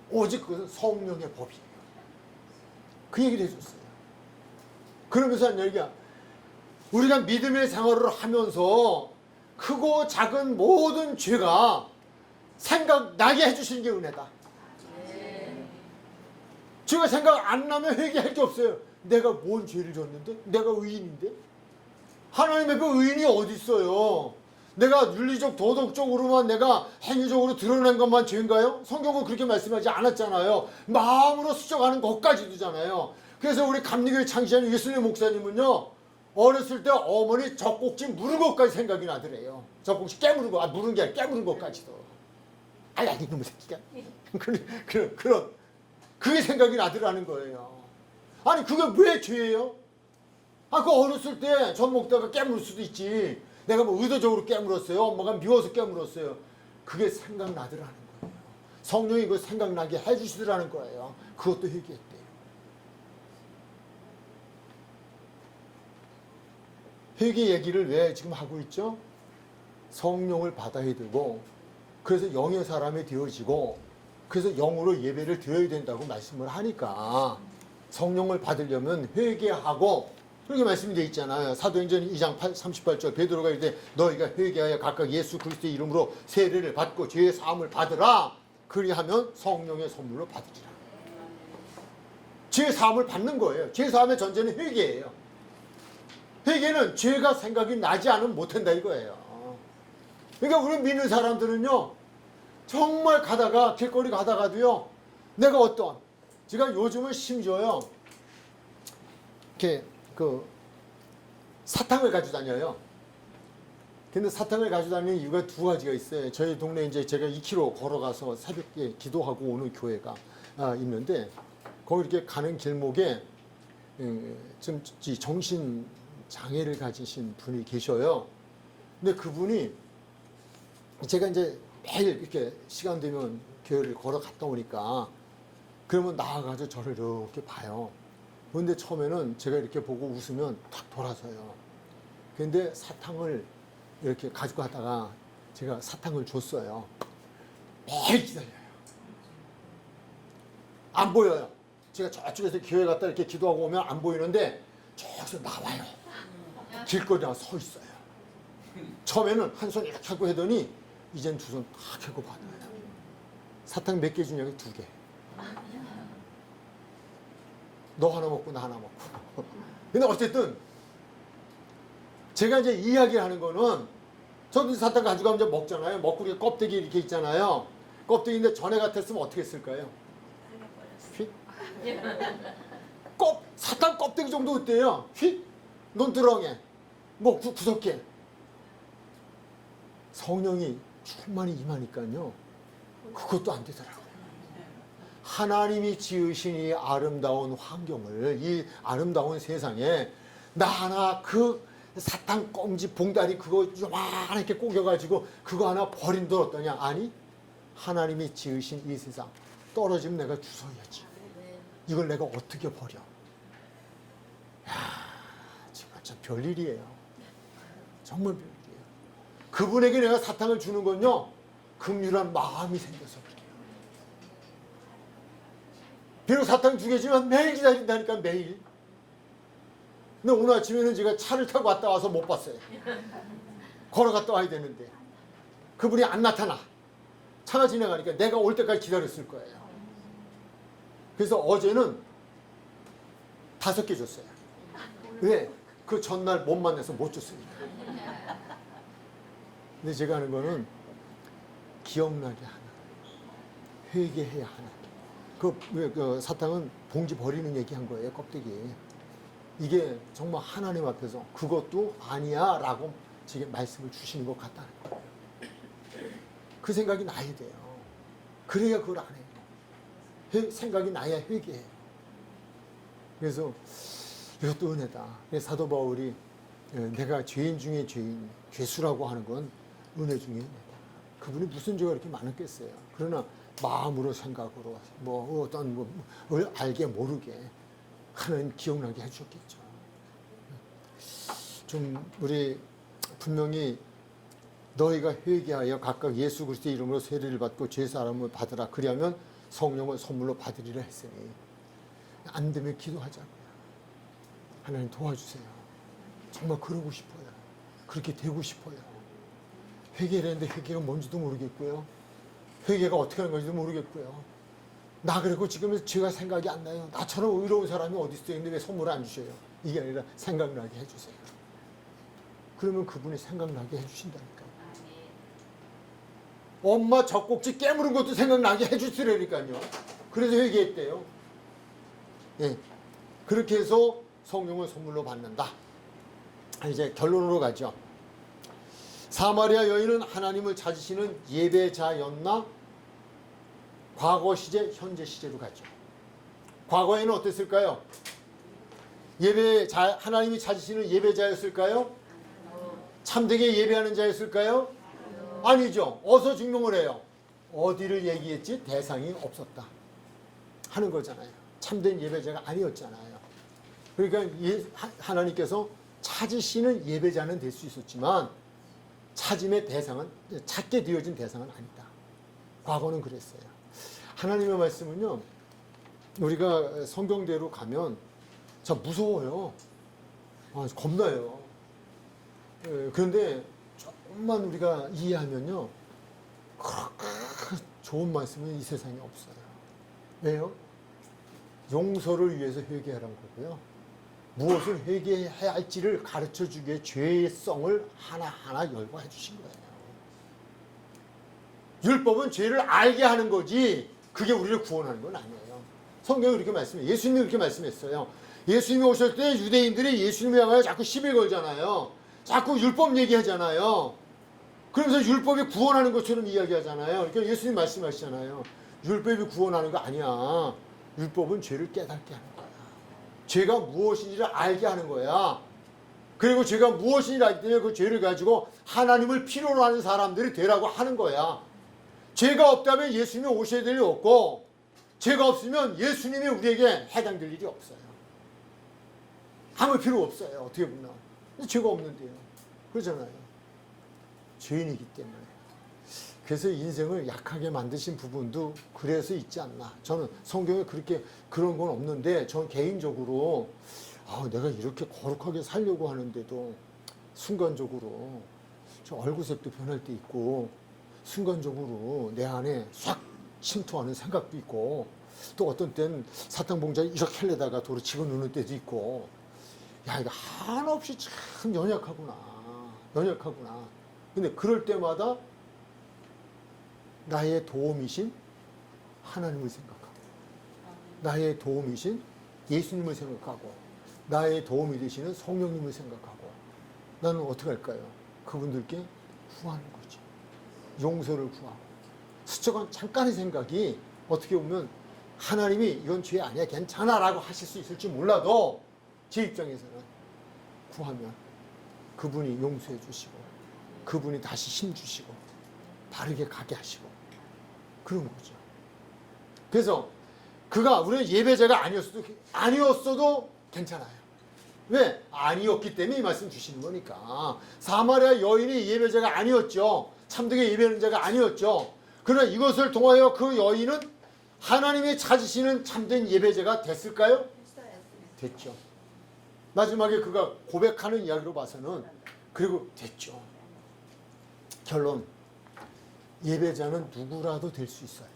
오직 그것은 성령의 법이에요. 그 얘기를 해줬어요. 그러면서 한 얘기야. 우리가 믿음의 생활을 하면서 크고 작은 모든 죄가 생각나게 해주시는 게 은혜다. 죄가 생각 안 나면 회개할 게 없어요. 내가 뭔 죄를 졌는데? 내가 의인인데? 하나님의 그 의인이 어디 있어요? 내가 윤리적 도덕적으로만 내가 행위적으로 드러낸 것만 죄인가요? 성경은 그렇게 말씀하지 않았잖아요. 마음으로 수정하는 것까지도잖아요. 그래서 우리 감리교회 창시한 예수님 목사님은요, 어렸을 때 어머니 젖꼭지 물은 것까지 생각이 나더래요. 젖꼭지 깨물은 거, 물은 게 아니라 깨물은 것까지도. 아야 이놈의 새끼가. 그런 그게 생각이 나더라는 거예요. 아니 그게 왜 죄예요? 그 어렸을 때 젖 먹다가 깨물 수도 있지. 내가 뭐 의도적으로 깨물었어요. 엄마가 미워서 깨물었어요. 그게 생각나더라는 거예요. 성령이 그거 생각나게 해주시더라는 거예요. 그것도 회개했대요. 회개 얘기를 왜 지금 하고 있죠? 성령을 받아야 되고, 그래서 영의 사람이 되어지고, 그래서 영으로 예배를 드려야 된다고 말씀을 하니까 성령을 받으려면 회개하고, 그렇게 말씀이 되어 있잖아요. 사도행전 2장 38절 베드로가 이르되 너희가 회개하여 각각 예수 그리스도의 이름으로 세례를 받고 죄의 사함을 받으라. 그리하면 성령의 선물로 받으리라. 죄의 사함을 받는 거예요. 죄의 사함의 전제는 회개예요. 회개는 죄가 생각이 나지 않으면 못한다 이거예요. 그러니까 우리 믿는 사람들은요, 정말 가다가 길거리 가다가도요, 내가 제가 요즘은 심지어요, 이렇게 사탕을 가지고 다녀요. 근데 사탕을 가지고 다니는 이유가 두 가지가 있어요. 저희 동네에 이제 제가 2km 걸어가서 새벽에 기도하고 오는 교회가 있는데, 거기 이렇게 가는 길목에 좀 정신 장애를 가지신 분이 계셔요. 근데 그분이 제가 이제 매일 이렇게 시간 되면 교회를 걸어 갔다 오니까 그러면 나와가지고 저를 이렇게 봐요. 그런데 처음에는 제가 이렇게 보고 웃으면 탁 돌아서요. 그런데 사탕을 이렇게 가지고 가다가 제가 사탕을 줬어요. 매일 기다려요. 안 보여요. 제가 저쪽에서 교회 갔다 이렇게 기도하고 오면 안 보이는데 저기서 나와요. 길거리에 서 있어요. 처음에는 한 손 이렇게 하고 하더니 이젠 두 손 탁 하고 받아요. 사탕 몇 개 주냐고 2개. 너 하나 먹고 나 하나 먹고. 근데 어쨌든 제가 이제 이야기하는 거는, 저도 사탕 가지고 가면 이제 먹잖아요. 먹고 이렇게 껍데기 이렇게 있잖아요. 껍데기인데 전에 같았으면 어떻게 했을까요? 휙? 사탕 껍데기 정도 어때요? 휙? 논두렁에 뭐 구석에. 성령이 충만히 임하니까요, 그것도 안 되더라고요. 하나님이 지으신 이 아름다운 환경을, 이 아름다운 세상에 나 하나 그 사탕 껌지 봉다리 그거 요만하게 꼬겨가지고 그거 하나 버린들 어떠냐? 아니, 하나님이 지으신 이 세상 떨어지면 내가 주워야지. 이걸 내가 어떻게 버려? 야, 정말 참 별일이에요. 정말 별일이에요. 그분에게 내가 사탕을 주는 건요, 긍휼한 마음이 생겨서 그래요. 비록 사탕 2개지만 매일 기다린다니까, 매일. 근데 오늘 아침에는 제가 차를 타고 갔다 와서 못 봤어요. 걸어갔다 와야 되는데 그분이 안 나타나. 차가 지나가니까 내가 올 때까지 기다렸을 거예요. 그래서 어제는 5개 줬어요. 왜? 그 전날 못 만나서 못 줬으니까. 근데 제가 하는 거는 기억나게 하나, 회개해야 하나. 그 사탕은 봉지 버리는 얘기한 거예요, 껍데기. 이게 정말 하나님 앞에서 그것도 아니야 라고 지금 말씀을 주시는 것 같다는 거예요. 그 생각이 나야 돼요. 그래야 그걸 안 해요. 생각이 나야 회개해요. 그래서 이것도 은혜다. 사도 바울이 내가 죄인 중에 죄인, 죄수라고 하는 건 은혜 중에 은혜다. 그분이 무슨 죄가 이렇게 많았겠어요. 그러나 마음으로 생각으로 뭐 어떤 걸 알게 모르게 하나님 기억나게 해주셨겠죠. 좀 우리 분명히 너희가 회개하여 각각 예수 그리스도의 이름으로 세례를 받고 죄 사함을 받으라. 그리하면 성령을 선물로 받으리라 했으니 안 되면 기도하자고요. 하나님 도와주세요. 정말 그러고 싶어요. 그렇게 되고 싶어요. 회개를 했는데 회개가 뭔지도 모르겠고요. 회개가 어떻게 하는 건지도 모르겠고요. 나 그리고 지금 죄가 생각이 안 나요. 나처럼 의로운 사람이 어디 있어요. 근데 왜 선물을 안 주셔요? 이게 아니라 생각나게 해주세요. 그러면 그분이 생각나게 해주신다니까요. 엄마 젖꼭지 깨무른 것도 생각나게 해주시라니까요. 그래서 회개했대요. 예, 그렇게 해서 성령을 선물로 받는다. 이제 결론으로 가죠. 사마리아 여인은 하나님을 찾으시는 예배자였나? 과거 시제, 현재 시제로 가죠. 과거에는 어땠을까요? 하나님이 찾으시는 예배자였을까요? 참되게 예배하는 자였을까요? 아니죠. 어서 증명을 해요. 어디를 얘기했지? 대상이 없었다 하는 거잖아요. 참된 예배자가 아니었잖아요. 그러니까 하나님께서 찾으시는 예배자는 될 수 있었지만 찾음의 대상은, 찾게 되어진 대상은 아니다. 과거는 그랬어요. 하나님의 말씀은요, 우리가 성경대로 가면 참 무서워요. 겁나요. 그런데 조금만 우리가 이해하면요, 그렇게 좋은 말씀은 이 세상에 없어요. 왜요? 용서를 위해서 회개하라는 거고요. 무엇을 회개해야 할지를 가르쳐 주기 위해 죄의 성을 하나하나 열거해 주신 거예요. 율법은 죄를 알게 하는 거지 그게 우리를 구원하는 건 아니에요. 성경이 그렇게 말씀해요. 예수님이 그렇게 말씀했어요. 예수님이 오실 때 유대인들이 예수님을 향하여 자꾸 시비 걸잖아요. 자꾸 율법 얘기하잖아요. 그러면서 율법이 구원하는 것처럼 이야기하잖아요. 그러니까 예수님 말씀하시잖아요. 율법이 구원하는 거 아니야. 율법은 죄를 깨닫게 하는 거야. 죄가 무엇인지를 알게 하는 거야. 그리고 죄가 무엇인지를 알기 때문에 그 죄를 가지고 하나님을 필요로 하는 사람들이 되라고 하는 거야. 죄가 없다면 예수님이 오셔야 될 일이 없고, 죄가 없으면 예수님이 우리에게 해당될 일이 없어요. 아무 필요 없어요. 어떻게 보면. 죄가 없는데요. 그러잖아요. 죄인이기 때문에. 그래서 인생을 약하게 만드신 부분도 그래서 있지 않나. 저는 성경에 그렇게 그런 건 없는데, 저는 개인적으로 내가 이렇게 거룩하게 살려고 하는데도 순간적으로 저 얼굴색도 변할 때 있고, 순간적으로 내 안에 싹 침투하는 생각도 있고, 또 어떤 때는 사탕봉지에 이렇게 하려다가 도로 집어넣는 때도 있고, 야, 이거 한없이 참 연약하구나. 근데 그럴 때마다 나의 도움이신 하나님을 생각하고, 나의 도움이신 예수님을 생각하고, 나의 도움이 되시는 성령님을 생각하고, 나는 어떻게 할까요? 그분들께 구하는 거죠. 용서를 구하고. 스쳐간 잠깐의 생각이 어떻게 보면 하나님이 이건 죄 아니야, 괜찮아 라고 하실 수 있을지 몰라도 제 입장에서는 구하면 그분이 용서해 주시고, 그분이 다시 힘 주시고 바르게 가게 하시고 그런 거죠. 그래서 그가 우리는 예배자가 아니었어도 괜찮아요. 왜? 아니었기 때문에 이 말씀 주시는 거니까. 사마리아 여인이 예배자가 아니었죠. 참되게 예배하는 자가 아니었죠. 그러나 이것을 통하여 그 여인은 하나님이 찾으시는 참된 예배자가 됐을까요? 됐죠. 마지막에 그가 고백하는 이야기로 봐서는 그리고 됐죠. 결론, 예배자는 누구라도 될 수 있어요.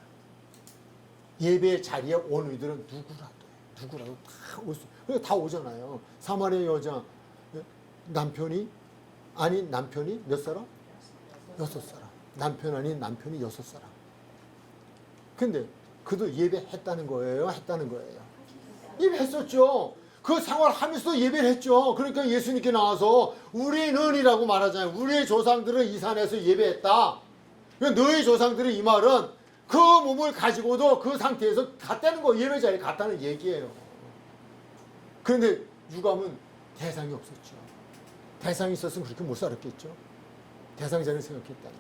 예배 자리에 온 이들은 누구라도 다 올 수, 다 오잖아요. 사마리아 여자 남편이 몇 사람? 6사람. 남편 아닌 남편이 6사람. 근데 그도 예배했다는 거예요? 했다는 거예요? 예배했었죠. 그 생활하면서 예배를 했죠. 그러니까 예수님께 나와서 우리는이라고 말하잖아요. 우리의 조상들은 이 산에서 예배했다. 그러니까 너희 조상들은 이 말은 그 몸을 가지고도 그 상태에서 갔다는 거, 예배 자리에 갔다는 얘기예요. 그런데 유감은 대상이 없었죠. 대상이 있었으면 그렇게 못 살았겠죠. 대상자를 생각했다면.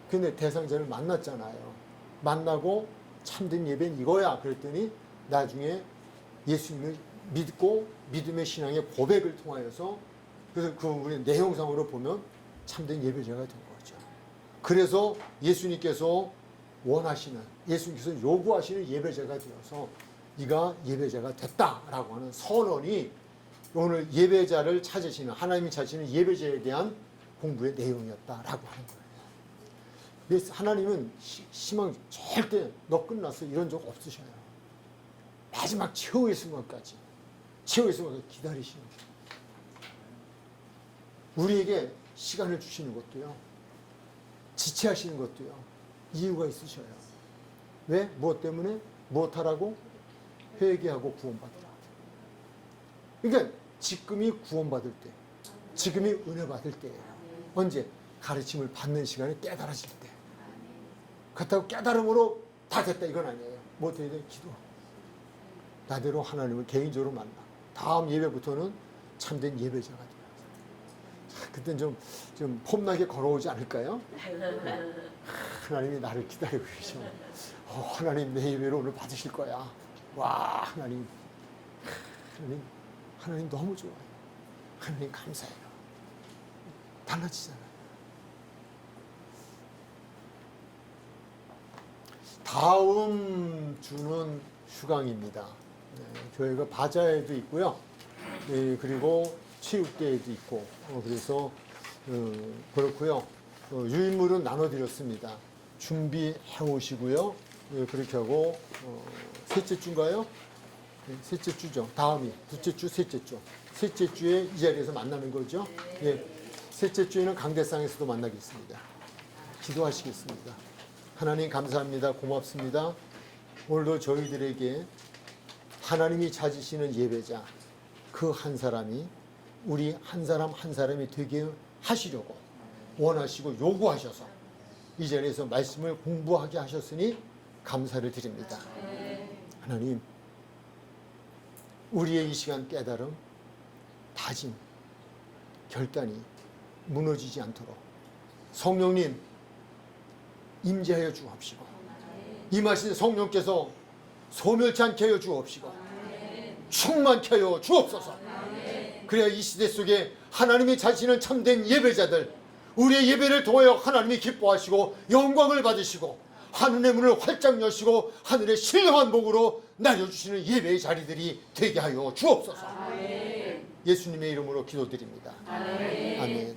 근데 대상자를 만났잖아요. 만나고 참된 예배는 이거야. 그랬더니 나중에 예수님을 믿고 믿음의 신앙의 고백을 통하여서, 그래서 그 우리 내용상으로 보면 참된 예배자가 된 거죠. 그래서 예수님께서 원하시는, 예수님께서 요구하시는 예배자가 되어서 네가 예배자가 됐다라고 하는 선언이 오늘 예배자를 찾으시는, 하나님이 찾으시는 예배자에 대한 공부의 내용이었다라고 하는 거예요. 그래서 하나님은 희망 절대 너 끝났어 이런 적 없으셔요. 마지막 최후의 순간까지 기다리시는 거예요. 우리에게 시간을 주시는 것도요, 지체하시는 것도요, 이유가 있으셔요. 왜? 무엇 때문에? 무엇하라고? 회개하고 구원받으라. 그러니까 지금이 구원받을 때, 지금이 은혜 받을 때예요. 언제? 가르침을 받는 시간에 깨달아질 때. 그렇다고 깨달음으로 다 됐다 이건 아니에요. 뭐 어떻게 돼? 기도. 나대로 하나님을 개인적으로 만나. 다음 예배부터는 참된 예배자가 돼요. 그땐 좀 폼나게 걸어오지 않을까요? 하나님이 나를 기다리고 계셔. 하나님 내 예배를 오늘 받으실 거야. 와, 하나님 너무 좋아요. 하나님 감사해요. 달라지잖아요. 다음 주는 휴강입니다. 네, 교회가 바자에도 있고요. 네, 그리고 체육대회도 있고, 그래서 그렇고요. 유인물은 나눠드렸습니다. 준비해 오시고요. 네, 그렇게 하고 셋째 주인가요? 네, 셋째 주죠. 다음이 둘째 주, 셋째 주. 셋째 주에 이 자리에서 만나는 거죠. 네, 셋째 주에는 강대상에서도 만나겠습니다. 기도하시겠습니다. 하나님 감사합니다. 고맙습니다. 오늘도 저희들에게 하나님이 찾으시는 예배자 그 한 사람이 우리 한 사람 한 사람이 되게 하시려고 원하시고 요구하셔서 이 자리에서 말씀을 공부하게 하셨으니 감사를 드립니다. 하나님, 우리의 이 시간 깨달음, 다짐, 결단이 무너지지 않도록 성령님 임재하여 주옵시고, 임하신 성령께서 소멸치 않게 하여 주옵시고, 충만케 하여 주옵소서. 그래야 이 시대 속에 하나님이 찾으시는 참된 예배자들, 우리의 예배를 통하여 하나님이 기뻐하시고 영광을 받으시고 하늘의 문을 활짝 여시고 하늘의 신령한 복으로 날려주시는 예배의 자리들이 되게 하여 주옵소서. 예수님의 이름으로 기도드립니다. 아멘.